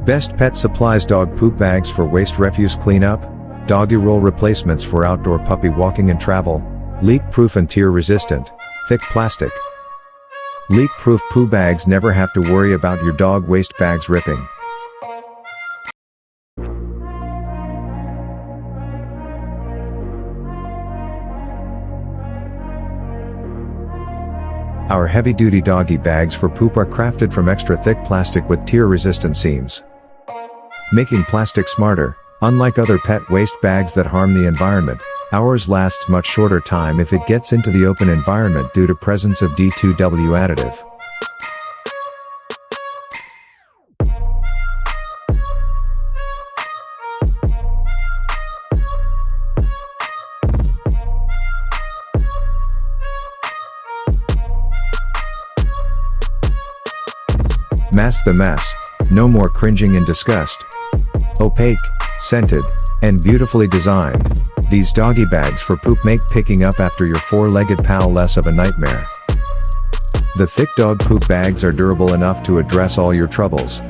Best Pet Supplies Dog Poop Bags for Waste Refuse Cleanup, Doggy Roll Replacements for Outdoor Puppy Walking and Travel, Leak-Proof and Tear-Resistant, Thick Plastic. Leak-proof poo bags never have to worry about your dog waste bags ripping. Our heavy-duty doggy bags for poop are crafted from extra thick plastic with tear-resistant seams, making plastic smarter. Unlike other pet waste bags that harm the environment, ours lasts much shorter time if it gets into the open environment due to presence of D2W additive. Mask the mess. No more cringing and disgust. Opaque, scented, and beautifully designed, these doggy bags for poop make picking up after your four-legged pal less of a nightmare. The thick dog poop bags are durable enough to address all your troubles.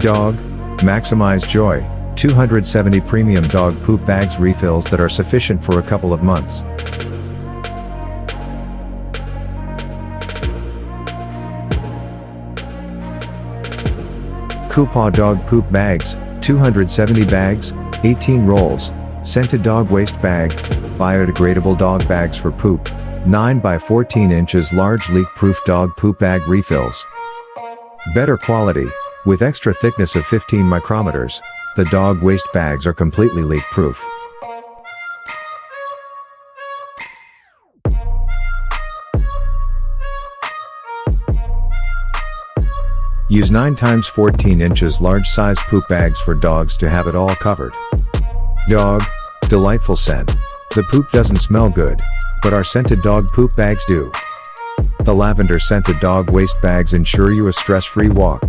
Dog, maximize joy. 270 premium dog poop bags refills that are sufficient for a couple of months. KOOPAW Dog Poop Bags, 270 bags, 18 rolls, scented dog waste bag, biodegradable dog bags for poop, 9 by 14 inches large leak-proof dog poop bag refills. Better quality, with extra thickness of 15 micrometers, the dog waste bags are completely leak-proof. Use 9 times 14 inches large size poop bags for dogs to have it all covered. Dog, delightful scent. The poop doesn't smell good, but our scented dog poop bags do. The lavender scented dog waste bags ensure you a stress-free walk.